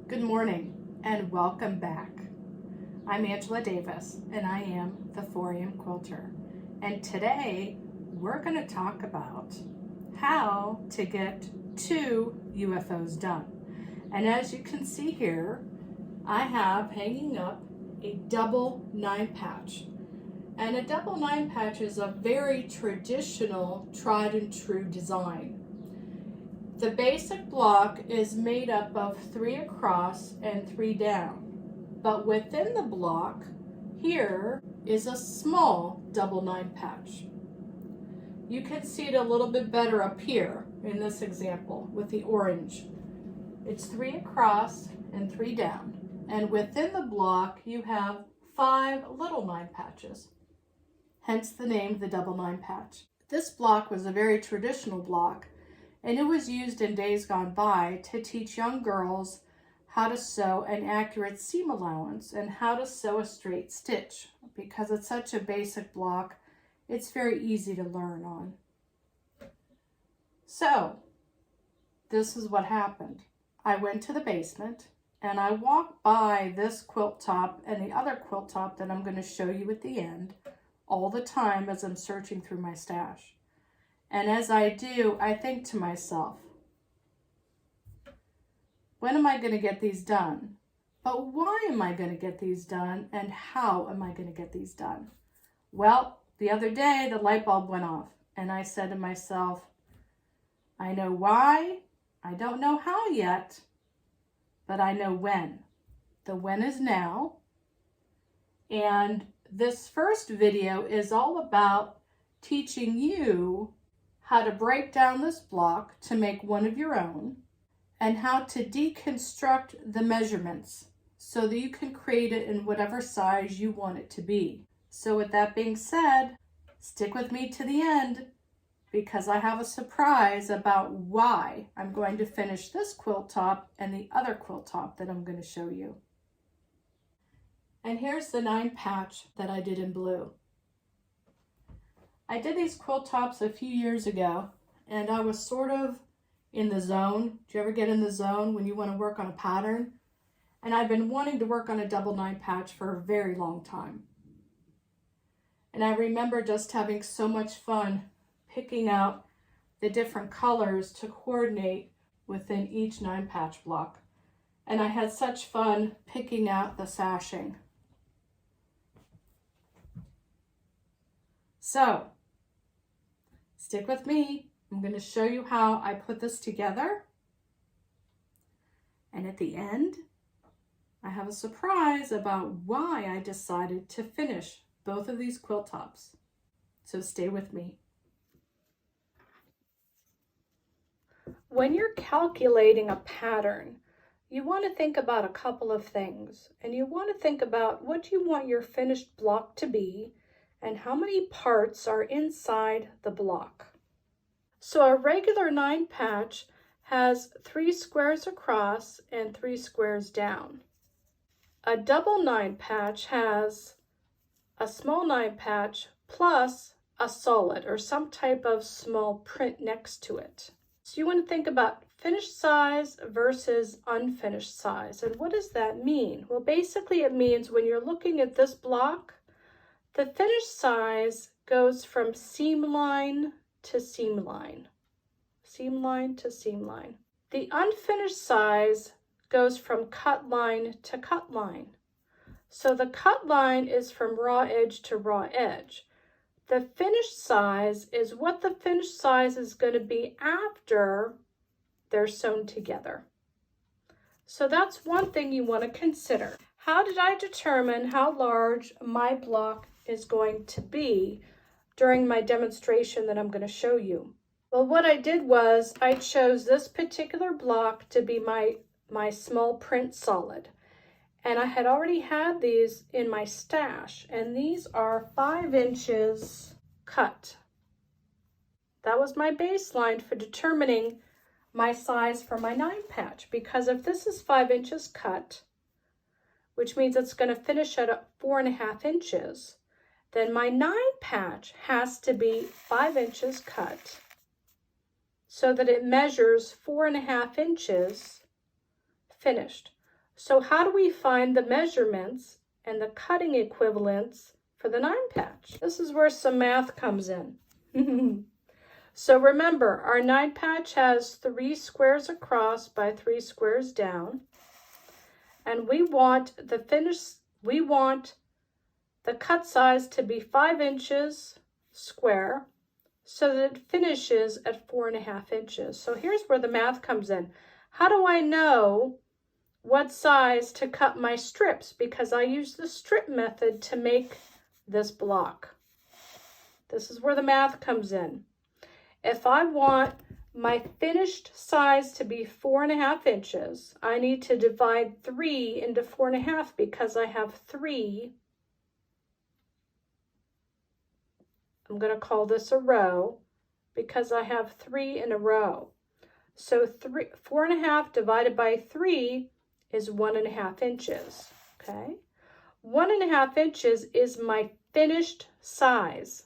Good morning and welcome back. I'm Angela Davis and I am the 4am Quilter. And today we're going to talk about how to get 2 UFOs done. And as you can see here, I have hanging up a double 9 patch. And a double 9 patch is a very traditional, tried and true design. The basic block is made up of 3 across and 3 down, but within the block here is a small double 9 patch. You can see it a little bit better up here in this example with the orange. It's 3 across and 3 down, and within the block you have 5 little 9 patches, hence the name the double 9 patch. This block was a very traditional block, and it was used in days gone by to teach young girls how to sew an accurate seam allowance and how to sew a straight stitch. Because it's such a basic block, it's very easy to learn on. So, this is what happened. I went to the basement and I walked by this quilt top and the other quilt top that I'm going to show you at the end all the time as I'm searching through my stash. And as I do, I think to myself, when am I going to get these done? But why am I going to get these done? And how am I going to get these done? Well, the other day, the light bulb went off. And I said to myself, I know why. I don't know how yet, but I know when. The when is now. And this first video is all about teaching you how to break down this block to make one of your own, and how to deconstruct the measurements so that you can create it in whatever size you want it to be. So with that being said, stick with me to the end because I have a surprise about why I'm going to finish this quilt top and the other quilt top that I'm going to show you. And here's the 9 patch that I did in blue. I did these quilt tops a few years ago, and I was sort of in the zone. Do you ever get in the zone when you want to work on a pattern? And I've been wanting to work on a double 9 patch for a very long time. And I remember just having so much fun picking out the different colors to coordinate within each 9 patch block. And I had such fun picking out the sashing. So, stick with me. I'm going to show you how I put this together. And at the end, I have a surprise about why I decided to finish both of these quilt tops. So stay with me. When you're calculating a pattern, you want to think about a couple of things. And you want to think about what you want your finished block to be and how many parts are inside the block. So a regular 9 patch has 3 squares across and 3 squares down. A double 9 patch has a small 9 patch plus a solid or some type of small print next to it. So you want to think about finished size versus unfinished size. And what does that mean? Well, basically it means when you're looking at this block, the finished size goes from seam line to seam line, seam line to seam line. The unfinished size goes from cut line to cut line. So the cut line is from raw edge to raw edge. The finished size is what the finished size is going to be after they're sewn together. So that's one thing you want to consider. How did I determine how large my block is going to be during my demonstration that I'm going to show you? Well, what I did was I chose this particular block to be my small print solid. And I had already had these in my stash, and these are 5 inches cut. That was my baseline for determining my size for my 9 patch, because if this is 5 inches cut, which means it's going to finish at 4.5 inches, then my 9 patch has to be 5 inches cut so that it measures 4.5 inches finished. So how do we find the measurements and the cutting equivalents for the 9 patch? This is where some math comes in. So remember, our 9 patch has 3 squares across by 3 squares down. And we want the cut size to be 5 inches square so that it finishes at 4.5 inches. So here's where the math comes in. How do I know what size to cut my strips? Because I use the strip method to make this block. This is where the math comes in. If I want my finished size to be 4.5 inches, I need to divide 3 into 4.5 because I have 3. I'm going to call this a row because I have 3 in a row. So 4.5 divided by 3 is 1.5 inches. Okay, 1.5 inches is my finished size,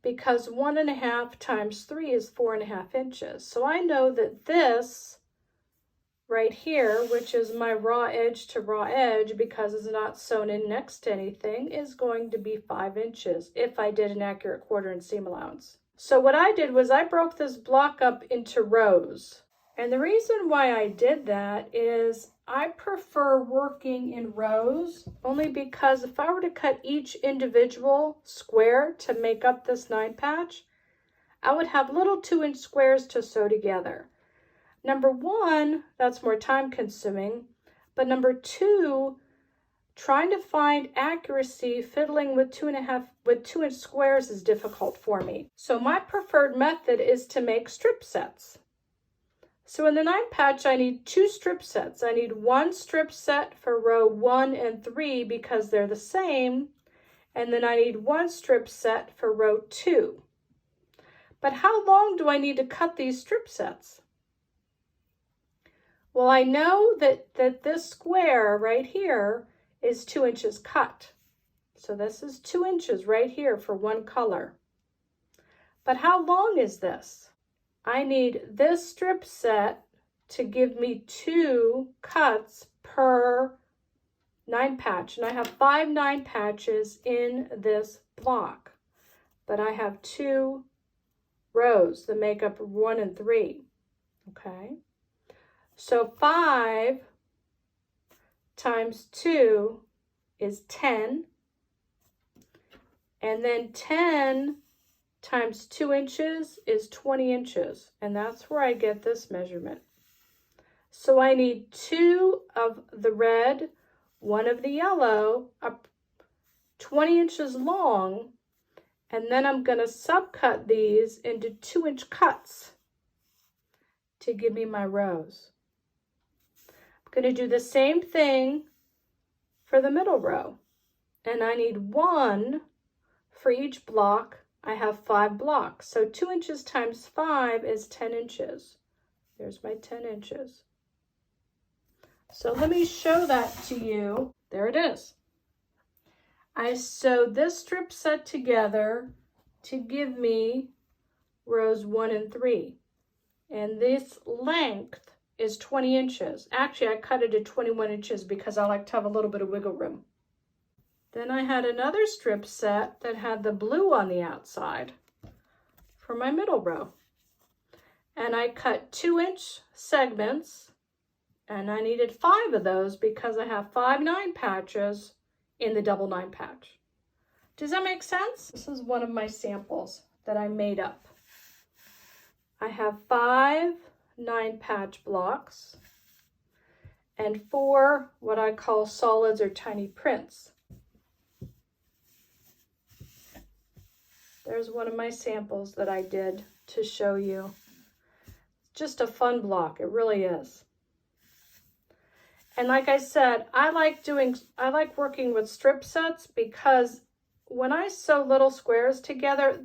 because 1.5 times 3 is 4.5 inches. So I know that this right here, which is my raw edge to raw edge because it's not sewn in next to anything, is going to be 5 inches if I did an accurate quarter and seam allowance. So what I did was I broke this block up into rows. And the reason why I did that is I prefer working in rows only because if I were to cut each individual square to make up this 9 patch, I would have little 2-inch squares to sew together. Number 1, that's more time consuming, but number 2, trying to find accuracy fiddling with 2-inch squares is difficult for me. So my preferred method is to make strip sets. So in the 9 patch, I need 2 strip sets. I need 1 strip set for row 1 and 3 because they're the same, and then I need 1 strip set for row 2. But how long do I need to cut these strip sets? Well, I know that this square right here is 2 inches cut. So this is 2 inches right here for one color. But how long is this? I need this strip set to give me 2 cuts per 9 patch. And I have 5 9 patches in this block. But I have 2 rows that make up 1 and 3. Okay? So 5 times 2 is 10. And then 10 times 2 inches is 20 inches. And that's where I get this measurement. So I need 2 of the red, 1 of the yellow, 20 inches long. And then I'm going to subcut these into 2-inch cuts to give me my rows. I'm going to do the same thing for the middle row. And I need 1 for each block. I have 5 blocks. So 2 inches times 5 is 10 inches. There's my 10 inches. So let me show that to you. There it is. I sewed this strip set together to give me rows 1 and 3. And this length is 20 inches. Actually, I cut it to 21 inches because I like to have a little bit of wiggle room. Then I had another strip set that had the blue on the outside for my middle row. And I cut 2-inch segments, and I needed 5 of those because I have 5 9 patches in the double 9 patch. Does that make sense? This is one of my samples that I made up. I have 5 9 patch blocks and 4 what I call solids or tiny prints. There's one of my samples that I did to show you. Just a fun block, it really is. And like I said, I like working with strip sets because when I sew little squares together,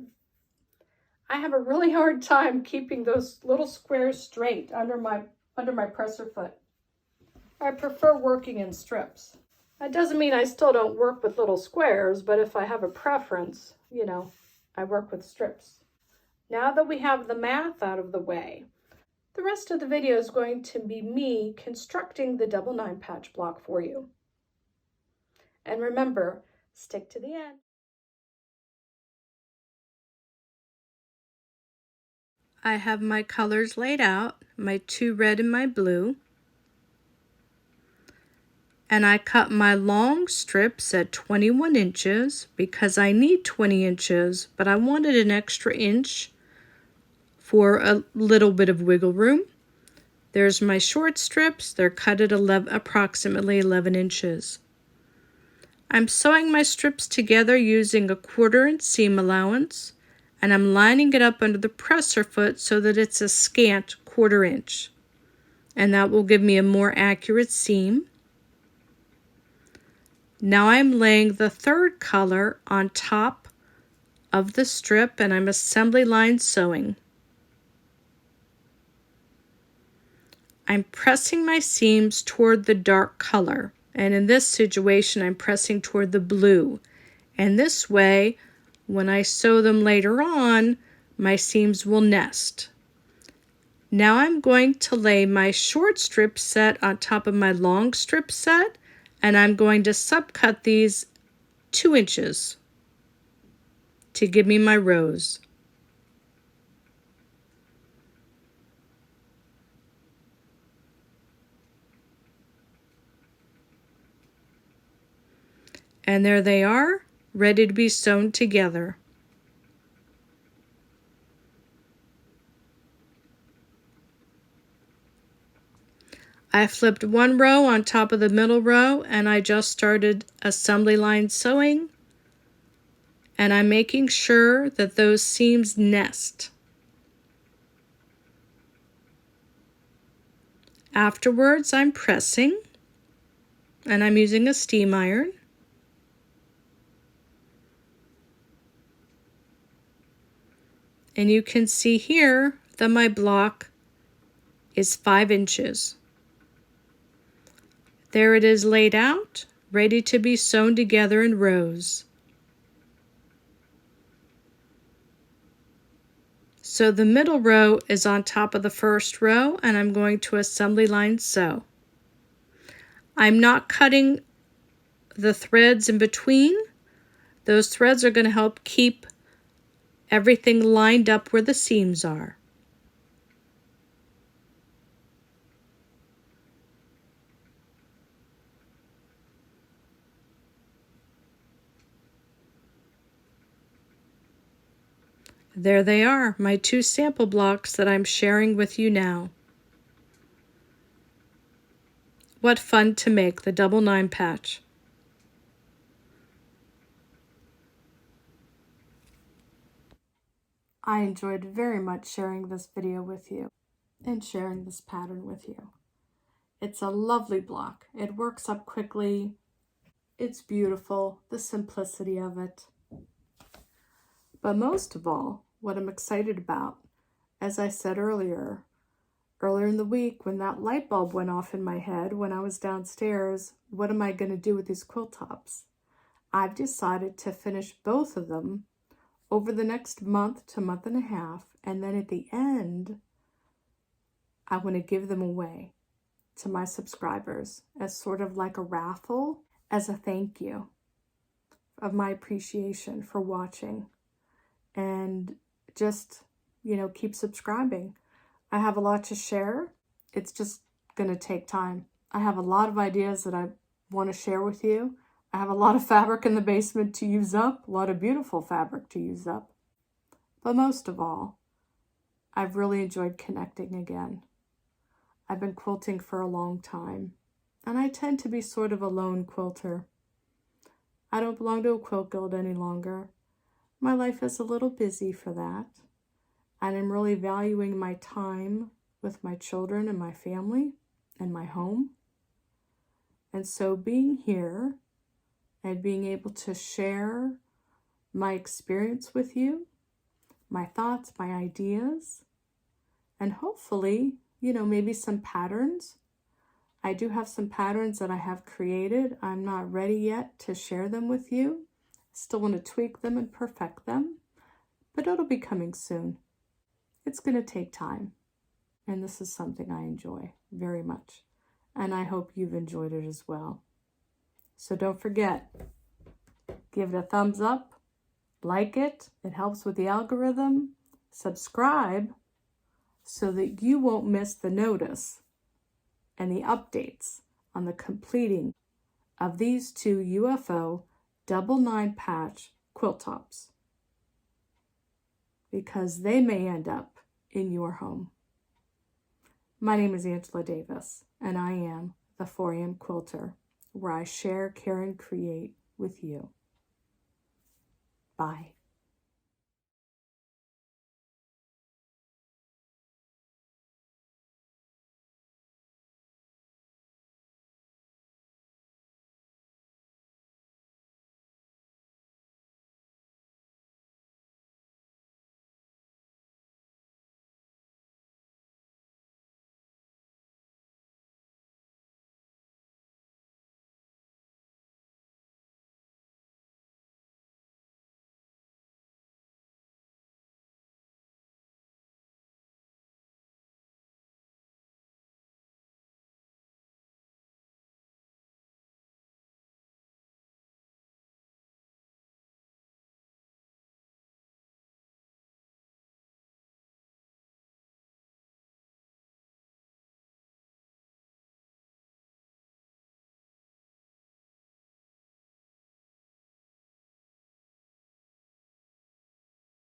I have a really hard time keeping those little squares straight under my presser foot. I prefer working in strips. That doesn't mean I still don't work with little squares, but if I have a preference, you know, I work with strips. Now that we have the math out of the way, The rest of the video is going to be me constructing the double 9 patch block for you. And remember, stick to the end. I have my colors laid out, my 2 red and my blue. And I cut my long strips at 21 inches because I need 20 inches, but I wanted an extra inch for a little bit of wiggle room. There's my short strips. They're cut at approximately 11 inches. I'm sewing my strips together using a 1/4 inch seam allowance, and I'm lining it up under the presser foot so that it's a scant 1/4 inch. And that will give me a more accurate seam. Now I'm laying the 3rd color on top of the strip, and I'm assembly line sewing. I'm pressing my seams toward the dark color, and in this situation I'm pressing toward the blue. And this way, when I sew them later on, my seams will nest. Now I'm going to lay my short strip set on top of my long strip set, and I'm going to subcut these 2 inches to give me my rows. And there they are, ready to be sewn together. I flipped 1 row on top of the middle row, and I just started assembly line sewing, and I'm making sure that those seams nest. Afterwards, I'm pressing, and I'm using a steam iron. And you can see here that my block is 5 inches. There it is laid out, ready to be sewn together in rows. So the middle row is on top of the first row, and I'm going to assembly line sew. I'm not cutting the threads in between. Those threads are going to help keep everything lined up where the seams are. There they are, my 2 sample blocks that I'm sharing with you now. What fun to make the double 9 patch. I enjoyed very much sharing this video with you and sharing this pattern with you. It's a lovely block. It works up quickly. It's beautiful, the simplicity of it. But most of all, what I'm excited about, as I said earlier in the week when that light bulb went off in my head when I was downstairs, what am I going to do with these quilt tops? I've decided to finish both of them over the next month to month and a half, and then at the end, I want to give them away to my subscribers as sort of like a raffle, as a thank you of my appreciation for watching. And just, keep subscribing. I have a lot to share. It's just going to take time. I have a lot of ideas that I want to share with you. I have a lot of fabric in the basement to use up, a lot of beautiful fabric to use up. But most of all, I've really enjoyed connecting again. I've been quilting for a long time, and I tend to be sort of a lone quilter. I don't belong to a quilt guild any longer. My life is a little busy for that, and I'm really valuing my time with my children and my family and my home. And so being here and being able to share my experience with you, my thoughts, my ideas, and hopefully, maybe some patterns. I do have some patterns that I have created. I'm not ready yet to share them with you. Still want to tweak them and perfect them, but it'll be coming soon. It's going to take time. And this is something I enjoy very much. And I hope you've enjoyed it as well. So don't forget, give it a thumbs up, like it. It helps with the algorithm. Subscribe so that you won't miss the notice and the updates on the completing of these 2 UFO double 9 patch quilt tops, because they may end up in your home. My name is Angela Davis, and I am the 4am Quilter, where I share, care, and create with you. Bye.